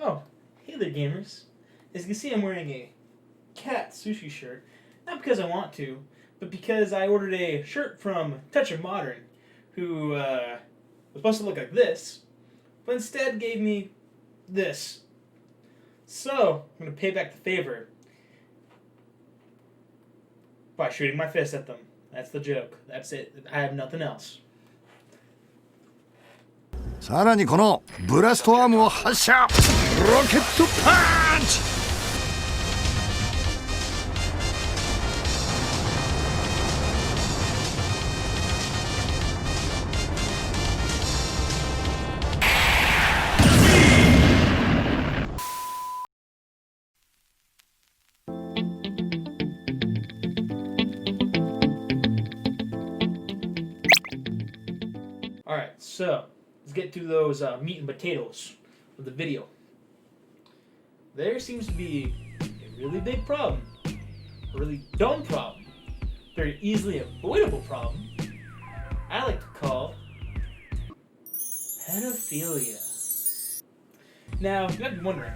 Oh, hey there, gamers. As you can see, I'm wearing a cat sushi shirt. Not because I want to, but because I ordered a shirt from Touch of Modern, who was supposed to look like this, but instead gave me this. So, I'm going to pay back the favor by shooting my fist at them. That's the joke. That's it. I have nothing else. さらにこのブラストアームを発射ロケットパンチ Alright, so let's get to those meat and potatoes of the video. There seems to be a really big problem, a really dumb problem, very easily avoidable problem, I like to call pedophilia. Now, you might be wondering,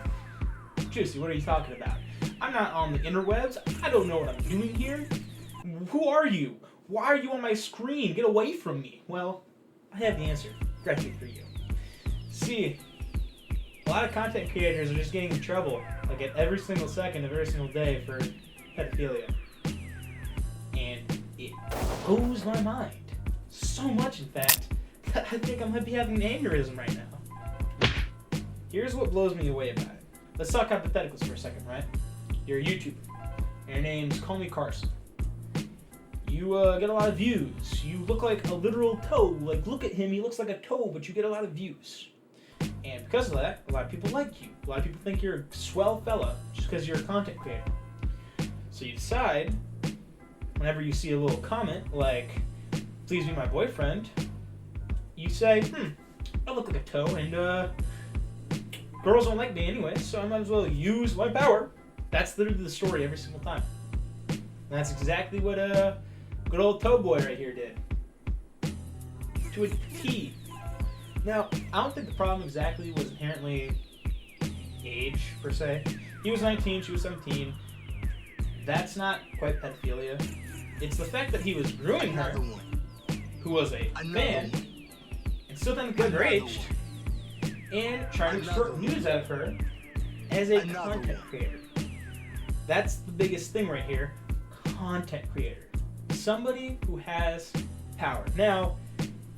Juicy, what are you talking about? I'm not on the interwebs, I don't know what I'm doing here. Who are you? Why are you on my screen? Get away from me. Well, I have the answer directly for you. See, a lot of content creators are just getting in trouble, like at every single second of every single day for pedophilia. And it blows my mind. So much, in fact, that I think I might be having an aneurysm right now. Here's what blows me away about it. Let's talk hypotheticals for a second, right? You're a YouTuber. Your name's Call Me Carson. You get a lot of views. You look like a literal toe. Like, look at him, he looks like a toe, but you get a lot of views. And because of that, a lot of people like you. A lot of people think you're a swell fella just because you're a content creator. So you decide, whenever you see a little comment like, please be my boyfriend, you say, I look like a toe, and girls don't like me anyway, so I might as well use my power. That's literally the story every single time. And that's exactly what good old toe boy right here did. To a T. Now, I don't think the problem exactly was inherently age, per se. He was 19, she was 17. That's not quite pedophilia. It's the fact that he was grooming her, who was a fan, and still technically underage, and trying to extort news out of her as a content creator. That's the biggest thing right here. Content creator. Somebody who has power. Now,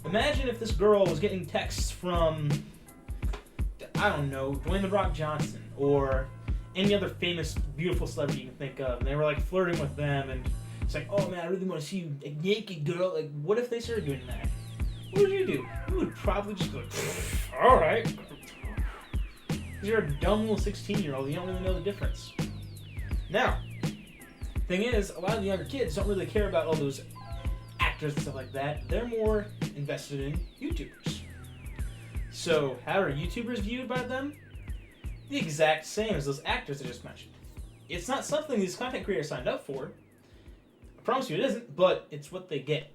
imagine if this girl was getting texts from, I don't know, Dwayne The Rock Johnson, or any other famous, beautiful celebrity you can think of, and they were like flirting with them, and it's like, oh man, I really want to see you a naked girl. Like, what if they started doing that? What would you do? You would probably just go, alright. Because you're a dumb little 16-year-old, you don't really know the difference. Now, thing is, a lot of the younger kids don't really care about all those actors and stuff like that. They're more invested in YouTubers. So, how are YouTubers viewed by them? The exact same as those actors I just mentioned. It's not something these content creators signed up for. I promise you it isn't, but it's what they get.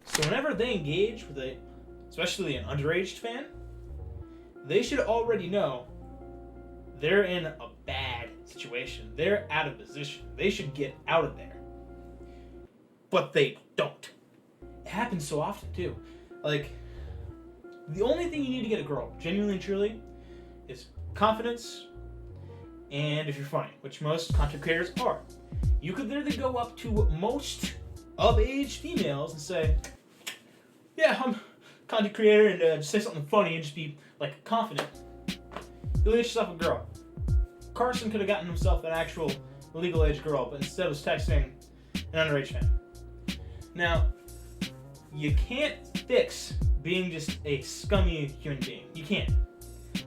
So whenever they engage with especially an underage fan, they should already know they're in a bad situation. They're out of position. They should get out of there. But they don't. It happens so often too. Like, the only thing you need to get a girl, genuinely and truly, is confidence, and if you're funny, which most content creators are. You could literally go up to most of-age females and say, yeah, I'm a content creator, and just say something funny and just be, like, confident. You'll get yourself a girl. Carson could have gotten himself an actual legal age girl, but instead was texting an underage fan. Now, you can't fix being just a scummy human being. You can't.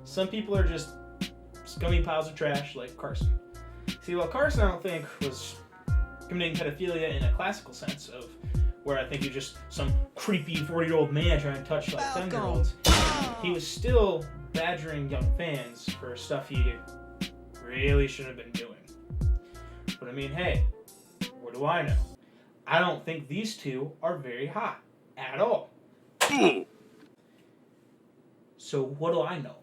Some people are just scummy piles of trash like Carson. See, while Carson, I don't think, was committing pedophilia in a classical sense of where I think you're just some creepy 40-year-old man trying to touch like 10-year-olds. He was still badgering young fans for stuff he really shouldn't have been doing. But I mean, hey, what do I know? I don't think these two are very hot at all. So what do I know?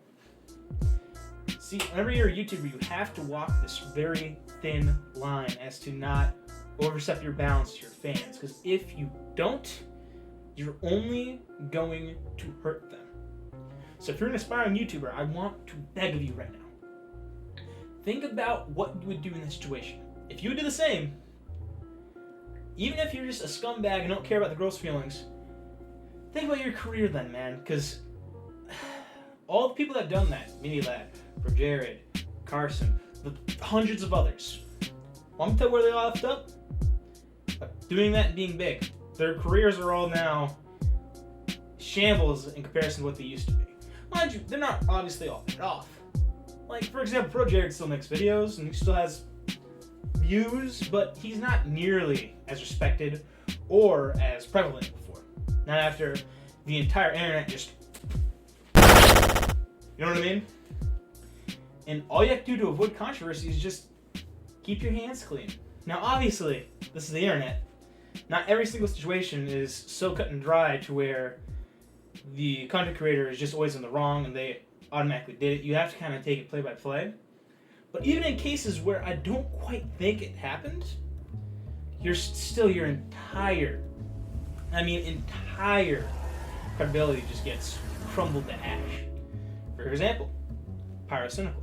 See, whenever you're a YouTuber, you have to walk this very thin line as to not overstep your bounds to your fans. Because if you don't, you're only going to hurt them. So if you're an aspiring YouTuber, I want to beg of you right now. Think about what you would do in this situation. If you would do the same, even if you're just a scumbag and don't care about the girls' feelings, think about your career then, man. Because all the people that have done that, Minilad, ProJared, Carson, the hundreds of others, want me to tell you where they all left up? Doing that and being big. Their careers are all now shambles in comparison to what they used to be. Mind you, they're not obviously all paid off. Like, for example, ProJared still makes videos and he still has views, but he's not nearly as respected or as prevalent before. Not after the entire internet just... You know what I mean? And all you have to do to avoid controversy is just keep your hands clean. Now, obviously, this is the internet. Not every single situation is so cut and dry to where the content creator is just always in the wrong and they automatically did it. You have to kind of take it play by play. But even in cases where I don't quite think it happened, your entire credibility just gets crumbled to ash. For example, Pyrocynical.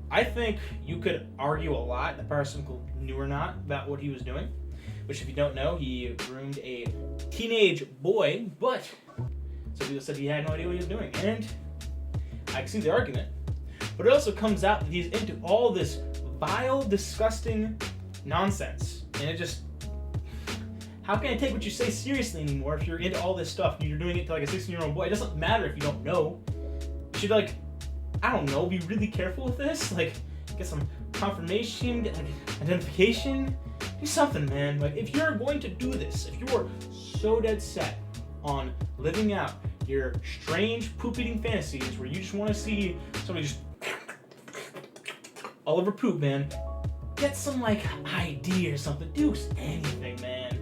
I think you could argue a lot that Pyrocynical knew or not about what he was doing, which if you don't know, he groomed a teenage boy, but some people said he had no idea what he was doing, and I can see the argument. But it also comes out that he's into all this vile, disgusting nonsense, and it just... How can I take what you say seriously anymore if you're into all this stuff and you're doing it to like a 16-year-old boy? It doesn't matter if you don't know. You should, like, I don't know, be really careful with this. Like, get some confirmation, get identification. Do something, man. Like, if you're going to do this, if you're so dead set on living out your strange poop-eating fantasies where you just want to see somebody just all over poop, man, get some, like, ID or something. Do anything, man.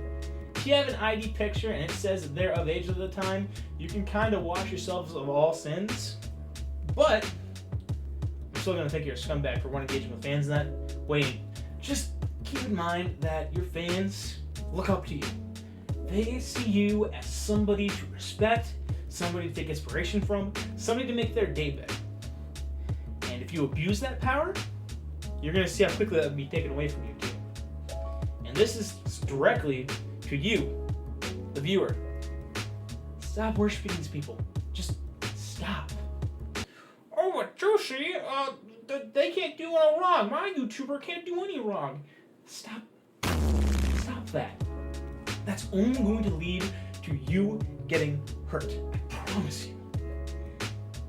If you have an ID picture and it says that they're of age at the time, you can kind of wash yourselves of all sins. But I'm still going to think you're a scumbag for wanting to engage with fans in that way. Just keep in mind that your fans look up to you. They see you as somebody to respect, somebody to take inspiration from, somebody to make their day better. And if you abuse that power, you're going to see how quickly that will be taken away from you too. And this is directly to you, the viewer. Stop worshiping these people. Just stop. Oh, but Juicy, they can't do no wrong. My YouTuber can't do any wrong. Stop that. That's only going to lead to you getting hurt. I promise you.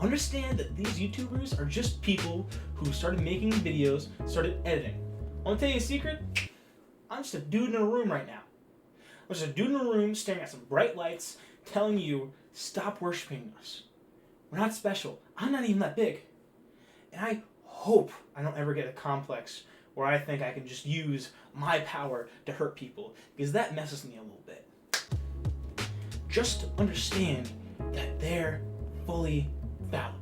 Understand that these YouTubers are just people who started making videos, started editing. I want to tell you a secret. I'm just a dude in a room right now. I'm just a dude in a room staring at some bright lights telling you, stop worshiping us. We're not special. I'm not even that big. And I hope I don't ever get a complex where I think I can just use my power to hurt people, because that messes me a little bit. Just understand that they're fully fallible.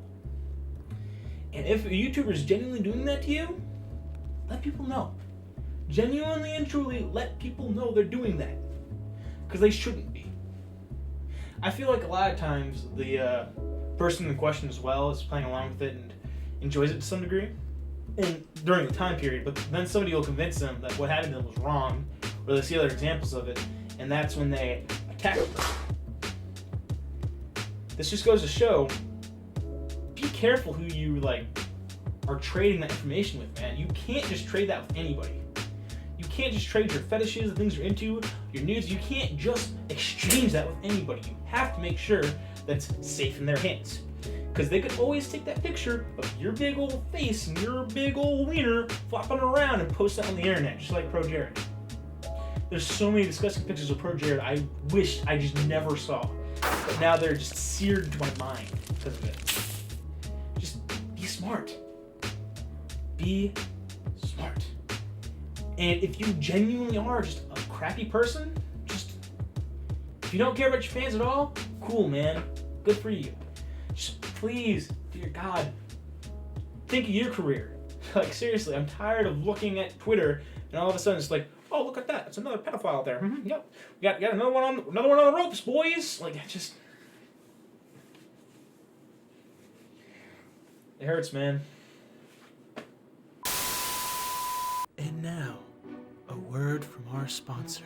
And if a YouTuber is genuinely doing that to you, let people know. Genuinely and truly let people know they're doing that. Because they shouldn't be. I feel like a lot of times the person in question as well is playing along with it and enjoys it to some degree. And during the time period, but then somebody will convince them that what happened to them was wrong, or they see other examples of it, and that's when they attack them. This just goes to show, be careful who you are trading that information with, man. You can't just trade that with anybody. You can't just trade your fetishes, the things you're into, your nudes. You can't just exchange that with anybody. You have to make sure that it's safe in their hands. Because they could always take that picture of your big old face and your big old wiener flopping around and post that on the internet, just like ProJared. There's so many disgusting pictures of ProJared I wish I just never saw. But now they're just seared into my mind because of it. Just be smart. Be smart. And if you genuinely are just a crappy person, if you don't care about your fans at all, cool, man. Good for you. Just please, dear God, think of your career. Like, seriously, I'm tired of looking at Twitter and all of a sudden it's like, oh, look at that. It's another pedophile out there. Mm-hmm, yep. We got another one on the ropes, boys. Like, it hurts, man. And now, a word from our sponsor.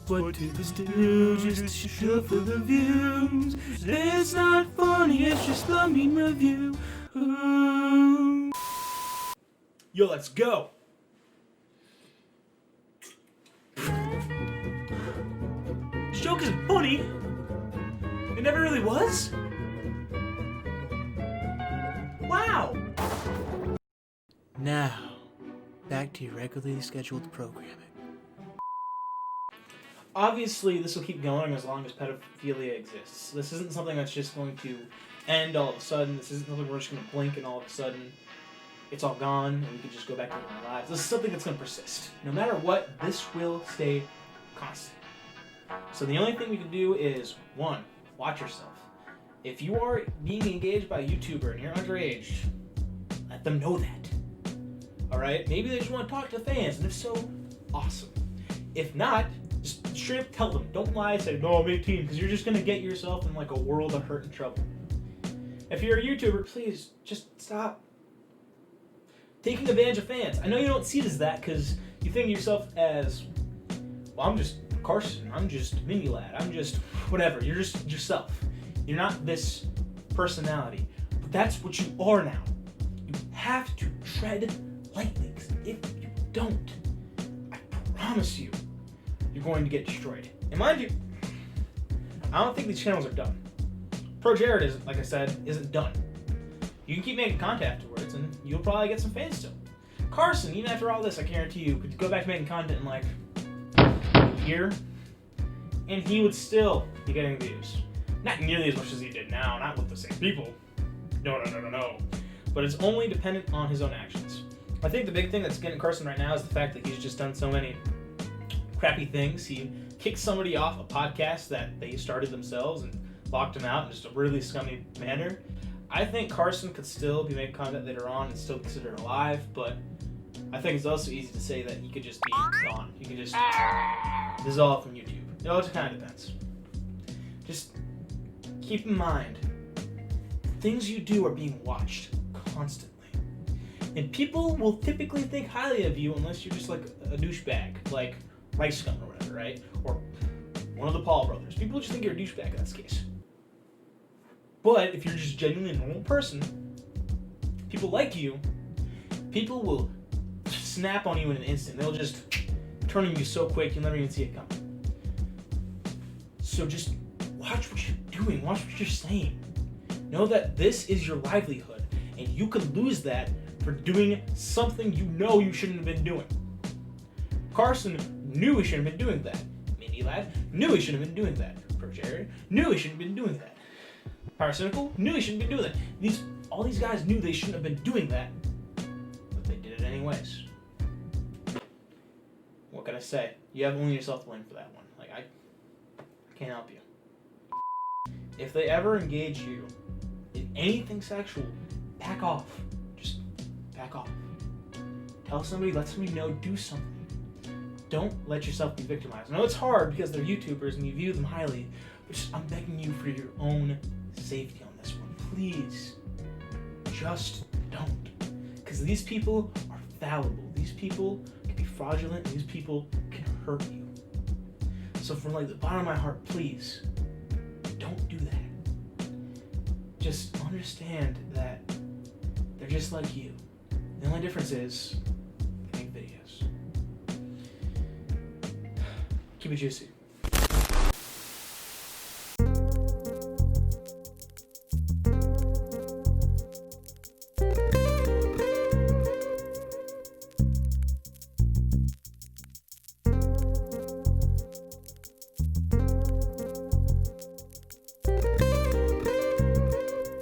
What do this do just to show for the views? It's not funny, it's just a meme review. Ooh. Yo, let's go. This joke isn't funny. It never really was. Wow. Now, back to your regularly scheduled programming. Obviously, this will keep going as long as pedophilia exists. This isn't something that's just going to end all of a sudden. This isn't something we're just going to blink and all of a sudden it's all gone and we can just go back to our lives. This is something that's going to persist. No matter what, this will stay constant. So the only thing we can do is, 1, watch yourself. If you are being engaged by a YouTuber and you're underage, let them know that. Alright? Maybe they just want to talk to fans, and if so, awesome. If not, just straight up tell them. Don't lie and say, no, I'm 18, because you're just going to get yourself in like a world of hurt and trouble. If you're a YouTuber, please, just stop taking advantage of fans. I know you don't see it as that, because you think of yourself as, well, I'm just Carson, I'm just Mini Lad, I'm just whatever. You're just yourself. You're not this personality. But that's what you are now. You have to tread lightly, because if you don't, I promise you, you're going to get destroyed. And mind you, I don't think these channels are done. Pro Jared is, like I said, isn't done. You can keep making content afterwards, and you'll probably get some fans still. Carson, even after all this, I guarantee you, could go back to making content in like a year, and he would still be getting views. Not nearly as much as he did now, not with the same people. No. But it's only dependent on his own actions. I think the big thing that's getting Carson right now is the fact that he's just done so many crappy things. He kicked somebody off a podcast that they started themselves and locked him out in just a really scummy manner. I think Carson could still be making content later on and still considered alive, but I think it's also easy to say that he could just be gone. He could just dissolve from YouTube. It all just kind of depends. Just keep in mind, things you do are being watched constantly. And people will typically think highly of you unless you're just like a douchebag, like Rice Gum or whatever, right? Or one of the Paul brothers. People just think you're a douchebag in this case. But if you're just genuinely a normal person, people like you, people will snap on you in an instant. They'll just turn on you so quick you'll never even see it coming. So just watch what you're doing, watch what you're saying. Know that this is your livelihood, and you could lose that for doing something you know you shouldn't have been doing. Carson knew he shouldn't have been doing that. Mini Lad knew he shouldn't have been doing that. Pro Jared knew he shouldn't have been doing that. Power Cynical knew he shouldn't have been doing that. All these guys knew they shouldn't have been doing that, but they did it anyways. What can I say? You have only yourself to blame for that one. Like, I can't help you. If they ever engage you in anything sexual, back off. Just back off. Tell somebody, let somebody know, do something. Don't let yourself be victimized. I know it's hard because they're YouTubers and you view them highly, but I'm begging you for your own safety on this one. Please, just don't. Because these people are fallible. These people can be fraudulent. These people can hurt you. So from like the bottom of my heart, please, don't do that. Just understand that they're just like you. The only difference is they make videos. Keep it juicy.